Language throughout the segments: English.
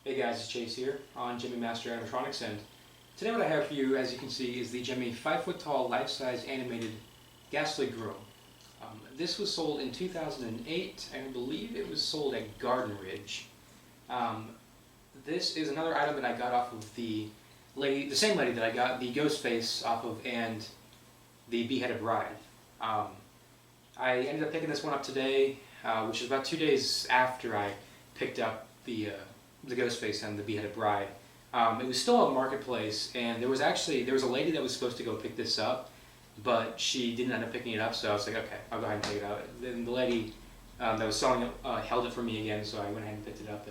Hey guys, it's Chase here on Gemmy Master Animatronics, and today what I have for you, as you can see, is the Gemmy 5-foot-tall, life-size animated Ghastly Groom. This was sold in 2008, and I believe it was sold at Garden Ridge. This is another item that I got off of the same lady that I got the ghost face off of and the beheaded bride. I ended up picking this one up today, which is about 2 days after I picked up the ghost face and the beheaded bride. It was still a marketplace, and there was a lady that was supposed to go pick this up, but she didn't end up picking it up. So I was like, okay, I'll go ahead and take it out. Then the lady that was selling it held it for me again, so I went ahead and picked it up.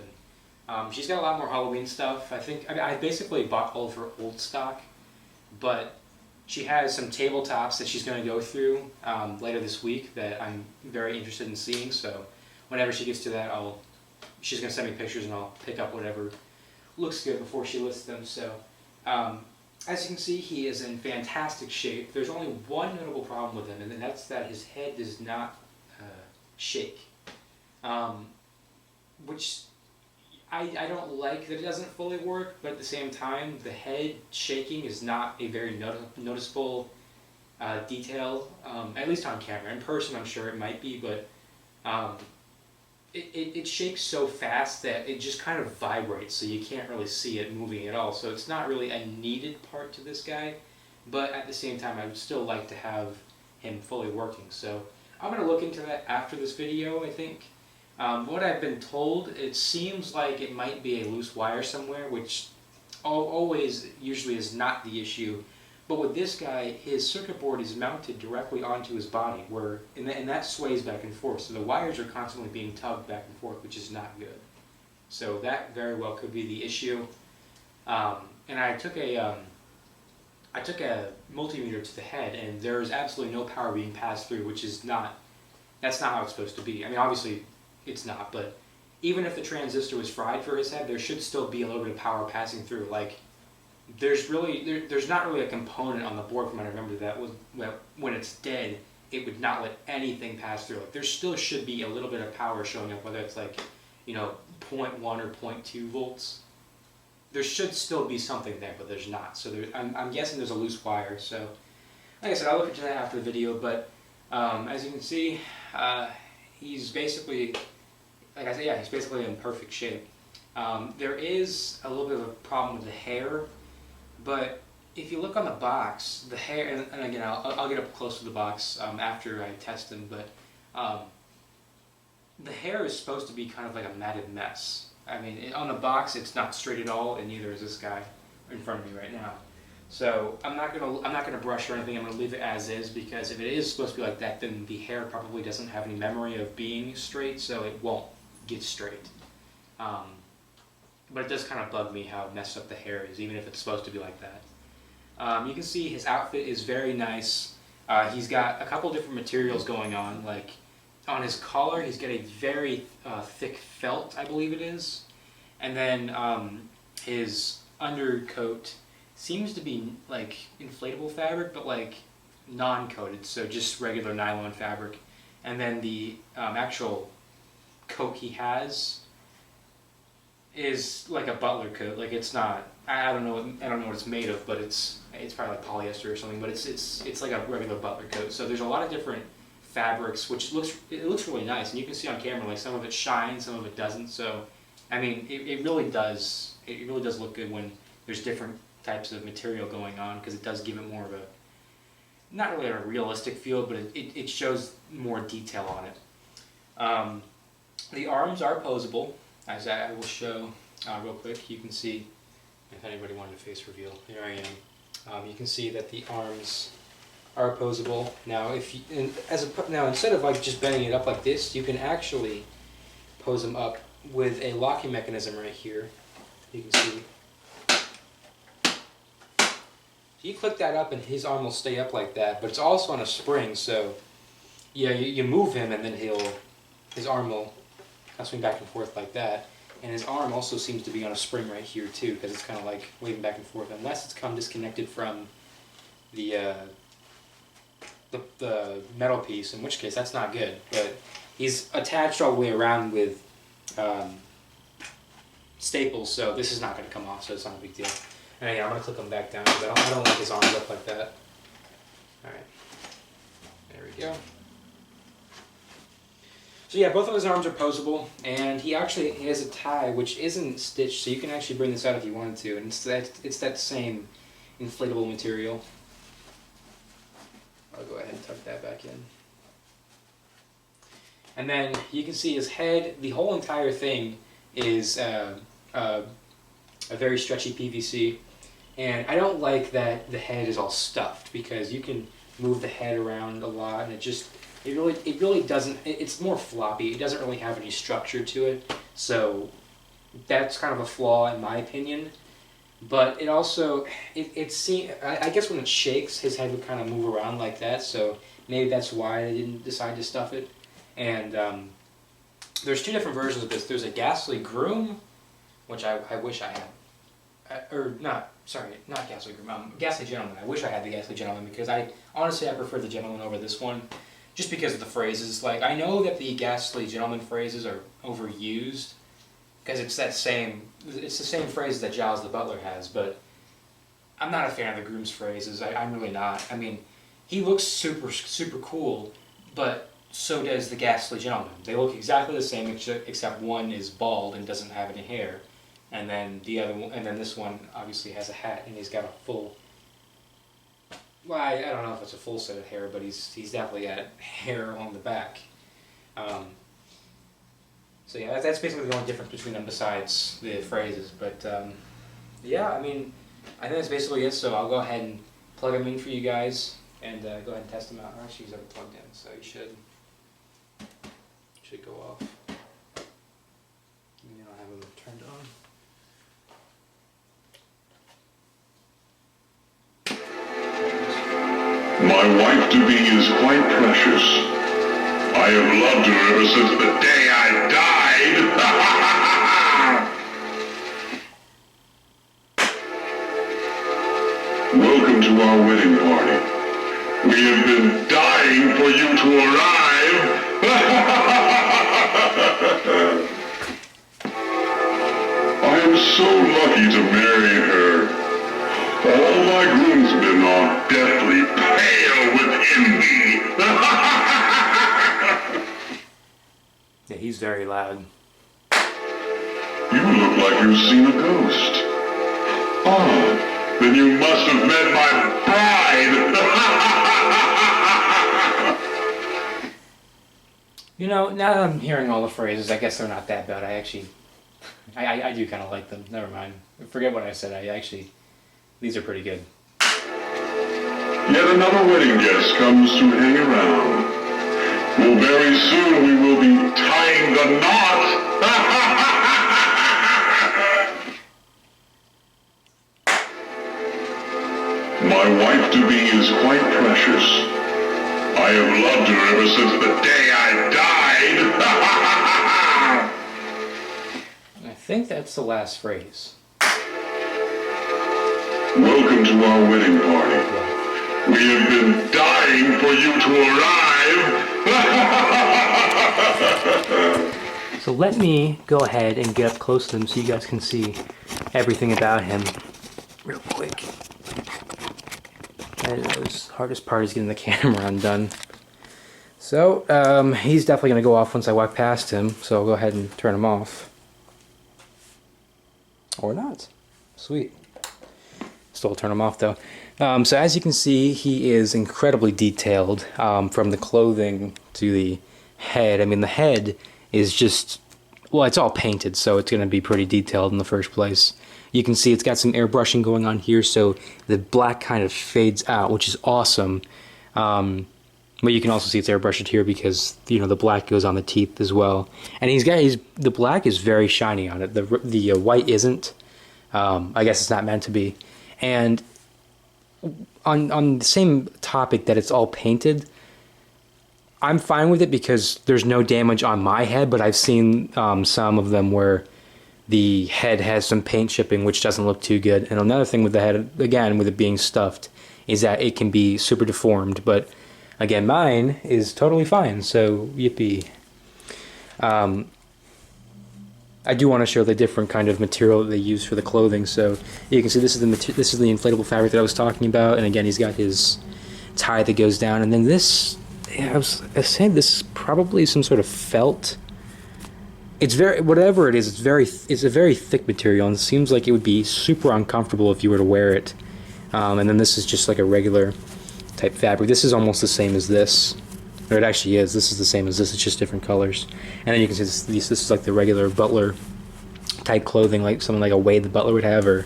And she's got a lot more Halloween stuff. I basically bought all of her old stock, but she has some tabletops that she's going to go through later this week that I'm very interested in seeing. So whenever she gets to that, she's going to send me pictures and I'll pick up whatever looks good before she lists them. So as you can see, he is in fantastic shape. There's only one notable problem with him, and that's that his head does not shake, which I don't like that it doesn't fully work, but at the same time, the head shaking is not a very noticeable detail, at least on camera. In person, I'm sure it might be, but it shakes so fast that it just kind of vibrates, so you can't really see it moving at all. So it's not really a needed part to this guy, but at the same time, I would still like to have him fully working. So I'm going to look into that after this video, I think. What I've been told, it seems like it might be a loose wire somewhere, which usually is not the issue. But with this guy, his circuit board is mounted directly onto his body, and that sways back and forth. So the wires are constantly being tugged back and forth, which is not good. So that very well could be the issue. And I took a multimeter to the head, and there is absolutely no power being passed through, that's not how it's supposed to be. I mean, obviously it's not, but even if the transistor was fried for his head, there should still be a little bit of power passing through. Like, there's not really a component on the board, from what I remember, that when it's dead, it would not let anything pass through. Like, there still should be a little bit of power showing up, whether it's like, 0.1 or 0.2 volts. There should still be something there, but there's not. So I'm guessing there's a loose wire. So, like I said, I'll look into that after the video. But as you can see, he's basically, like I said, yeah, he's basically in perfect shape. There is a little bit of a problem with the hair. But if you look on the box, the hair, and again, I'll get up close to the box after I test them, but the hair is supposed to be kind of like a matted mess. I mean, on the box, it's not straight at all, and neither is this guy in front of me right now. So I'm not gonna brush or anything. I'm gonna leave it as is, because if it is supposed to be like that, then the hair probably doesn't have any memory of being straight, so it won't get straight. But it does kind of bug me how messed up the hair is, even if it's supposed to be like that. You can see his outfit is very nice. He's got a couple different materials going on. Like, on his collar, he's got a very thick felt, I believe it is. And then his undercoat seems to be like inflatable fabric, but like non-coated, so just regular nylon fabric. And then the actual coat he has is like a butler coat. Like, it's not, I don't know what it's made of, but it's probably like polyester or something, but it's like a regular butler coat. So there's a lot of different fabrics, which looks really nice, and you can see on camera, like, some of it shines, some of it doesn't. So I mean, it really does look good when there's different types of material going on, because it does give it more of a, not really a realistic feel, but it shows more detail on it. The arms are posable, as I will show real quick. You can see, if anybody wanted a face reveal, here I am. You can see that the arms are posable. Now, instead of like just bending it up like this, you can actually pose them up with a locking mechanism right here. You can see. So you click that up, and his arm will stay up like that. But it's also on a spring, so yeah, you move him, and then his arm will swing back and forth like that. And his arm also seems to be on a spring right here too, because it's kind of like waving back and forth, unless it's come disconnected from the metal piece, in which case that's not good. But he's attached all the way around with staples, so this is not going to come off, so it's not a big deal. And yeah, I'm going to click them back down because I don't like his arms up like that. Alright, there we go. So yeah, both of his arms are posable, and he has a tie which isn't stitched, so you can actually bring this out if you wanted to, and it's that same inflatable material. I'll go ahead and tuck that back in. And then you can see his head, the whole entire thing is a very stretchy PVC. And I don't like that the head is all stuffed, because you can move the head around a lot, and it really doesn't, it's more floppy. It doesn't really have any structure to it. So that's kind of a flaw in my opinion. But it also, I guess when it shakes, his head would kind of move around like that, so maybe that's why they didn't decide to stuff it. And there's two different versions of this. There's a Ghastly Groom, which I wish I had. Not Ghastly Groom, Ghastly Gentleman. I wish I had the Ghastly Gentleman, because honestly I prefer the Gentleman over this one, just because of the phrases. Like, I know that the Ghastly Gentleman phrases are overused, because it's the same phrases that Giles the Butler has, but I'm not a fan of the Groom's phrases. I'm really not. I mean, he looks super, super cool, but so does the Ghastly Gentleman. They look exactly the same, except one is bald and doesn't have any hair, and then this one obviously has a hat, and he's got a full. Well, I don't know if it's a full set of hair, but he's definitely got hair along the back. So yeah, that's basically the only difference between them besides the phrases. But yeah, I mean, I think that's basically it. So I'll go ahead and plug them in for you guys, and go ahead and test them out. Actually, he's already plugged in, so you should go off. You don't have them turned on. My wife-to-be is quite precious. I have loved her ever since the day I died. Welcome to our wedding party. We have been dying for you to arrive. I am so lucky to marry her. All my groomsmen are deathly pale with envy. Yeah, he's very loud. You look like you've seen a ghost. Oh, then you must have met my bride. You know, now that I'm hearing all the phrases, I guess they're not that bad. I do kind of like them. Never mind. Forget what I said. These are pretty good. Yet another wedding guest comes to hang around. Well, very soon we will be tying the knot. My wife-to-be is quite precious. I have loved her ever since the day I died. I think that's the last phrase. Welcome to our wedding party. We have been dying for you to arrive. So let me go ahead and get up close to him so you guys can see everything about him real quick. And the hardest part is getting the camera undone. So he's definitely going to go off once I walk past him, so I'll go ahead and turn him off. Or not. Sweet. Still turn him off though. So as you can see, he is incredibly detailed, from the clothing to the head. I mean, the head is just, well, it's all painted, so it's going to be pretty detailed in the first place. You can see it's got some airbrushing going on here, so the black kind of fades out, which is awesome. But you can also see it's airbrushed here because, you know, the black goes on the teeth as well. And the black is very shiny on it. The white isn't. I guess it's not meant to be. And on the same topic that it's all painted, I'm fine with it because there's no damage on my head, but I've seen some of them where the head has some paint chipping, which doesn't look too good. And another thing with the head, again, with it being stuffed, is that it can be super deformed. But again, mine is totally fine, so yippee. I do want to show the different kind of material that they use for the clothing. So you can see this is the inflatable fabric that I was talking about, and again he's got his tie that goes down, and then this, yeah, I was saying this is probably some sort of felt. It's very, whatever it is, it's a very thick material, and it seems like it would be super uncomfortable if you were to wear it. And then this is just like a regular type fabric. This is almost the same as this. Or it actually is. This is the same as this. It's just different colors. And then you can see this is like the regular butler type clothing, like something like a Wade the butler would have, or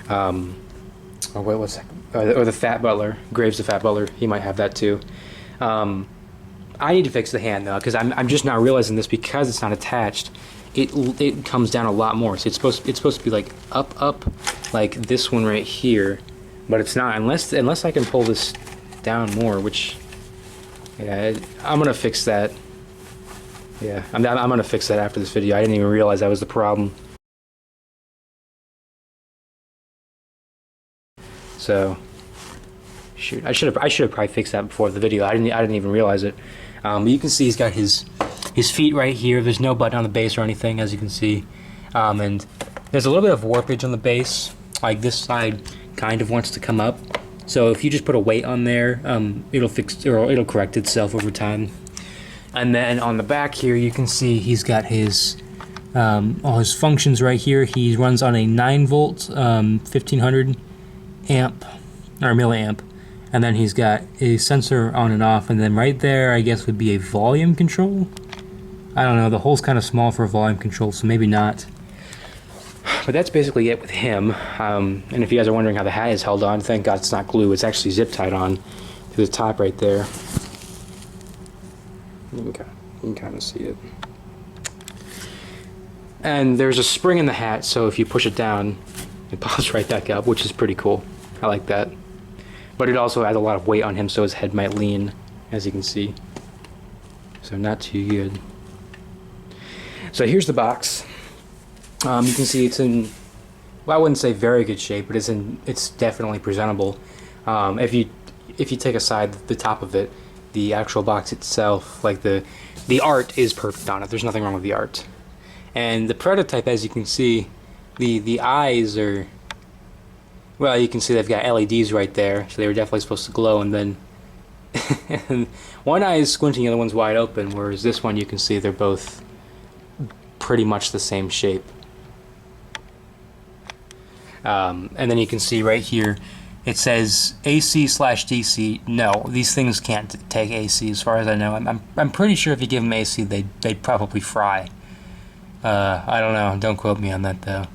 wait, what's that? Or the Fat Butler, Graves the Fat Butler. He might have that too. I need to fix the hand though, because I'm just not realizing this because it's not attached. It comes down a lot more. So it's supposed to be like up, like this one right here, but it's not unless I can pull this down more, which. Yeah, I'm gonna fix that. Yeah, I'm gonna fix that after this video. I didn't even realize that was the problem. So, shoot, I should have probably fixed that before the video. I didn't even realize it. But you can see he's got his feet right here. There's no button on the base or anything, as you can see, and there's a little bit of warpage on the base. Like this side kind of wants to come up. So if you just put a weight on there, it'll correct itself over time. And then on the back here, you can see he's got his all his functions right here. He runs on a 9-volt, 1500 amp or milliamp, and then he's got a sensor on and off. And then right there, I guess would be a volume control. I don't know. The hole's kind of small for a volume control, so maybe not. But that's basically it with him. And if you guys are wondering how the hat is held on, thank God it's not glue. It's actually zip tied on to the top right there. You can kind of see it. And there's a spring in the hat, so if you push it down, it pops right back up, which is pretty cool. I like that. But it also has a lot of weight on him, so his head might lean, as you can see. So not too good. So here's the box. You can see it's in, well, I wouldn't say very good shape, but it's definitely presentable. If you take aside the top of it, the actual box itself, like the art is perfect on it. There's nothing wrong with the art. And the prototype, as you can see, the eyes are, well, you can see they've got LEDs right there, so they were definitely supposed to glow. And then one eye is squinting, the other one's wide open, whereas this one you can see they're both pretty much the same shape. And then you can see right here, it says AC/DC. No, these things can't take AC, as far as I know. I'm pretty sure if you give them AC, they'd probably fry. I don't know. Don't quote me on that though.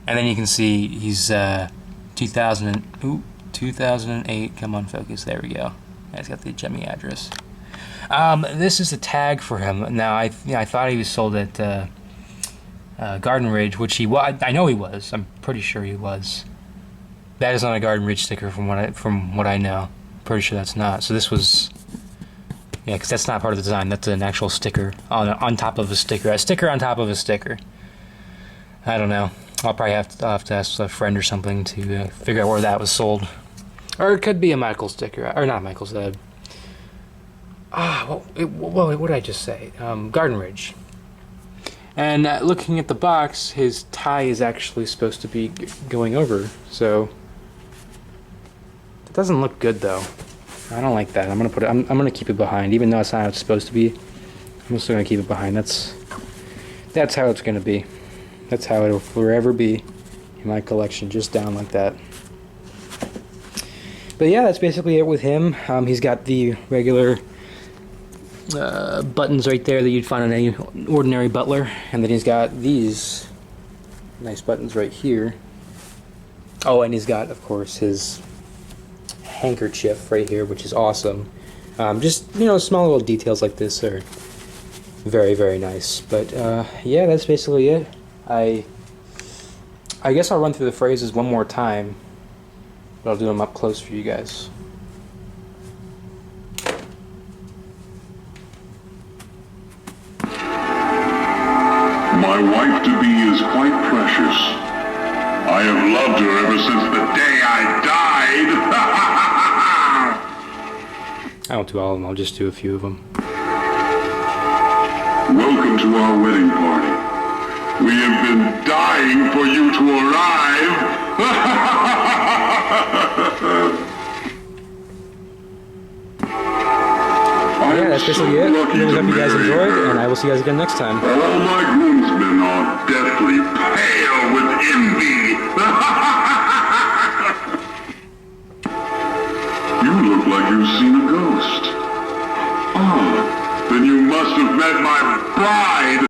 And then you can see he's 2008. Come on, focus. There we go. He's got the Gemmy address. This is a tag for him. Now I thought he was sold at Garden Ridge, which he was. I know he was. I'm pretty sure he was. That is not a Garden Ridge sticker from what I know. Pretty sure that's not. So this was, yeah, because that's not part of the design. That's an actual sticker on top of a sticker. A sticker on top of a sticker. I don't know. I'll have to ask a friend or something to figure out where that was sold. Or it could be a Michael sticker, or not Michael's. What did I just say? Garden Ridge. And looking at the box, his tie is actually supposed to be going over, so it doesn't look good though. I don't like that. I'm gonna keep it behind, even though it's not how it's supposed to be. I'm still gonna keep it behind. That's how it's gonna be. That's how it'll forever be in my collection, just down like that. But yeah, that's basically it with him. He's got the regular buttons right there that you'd find on any ordinary butler, and then he's got these nice buttons right here. Oh, and he's got, of course, his handkerchief right here, which is awesome. Just, small little details like this are very, very nice. But yeah, that's basically it. I guess I'll run through the phrases one more time, but I'll do them up close for you guys. My wife-to-be is quite precious. I have loved her ever since the day I died. I won't do all of them, I'll just do a few of them. Welcome to our wedding party. We have been dying for you to arrive. Yeah, that's basically it. Really hope you guys enjoyed, and I will see you guys again next time. All my groomsmen are deathly pale with envy. You look like you've seen a ghost. Ah, then you must have met my bride.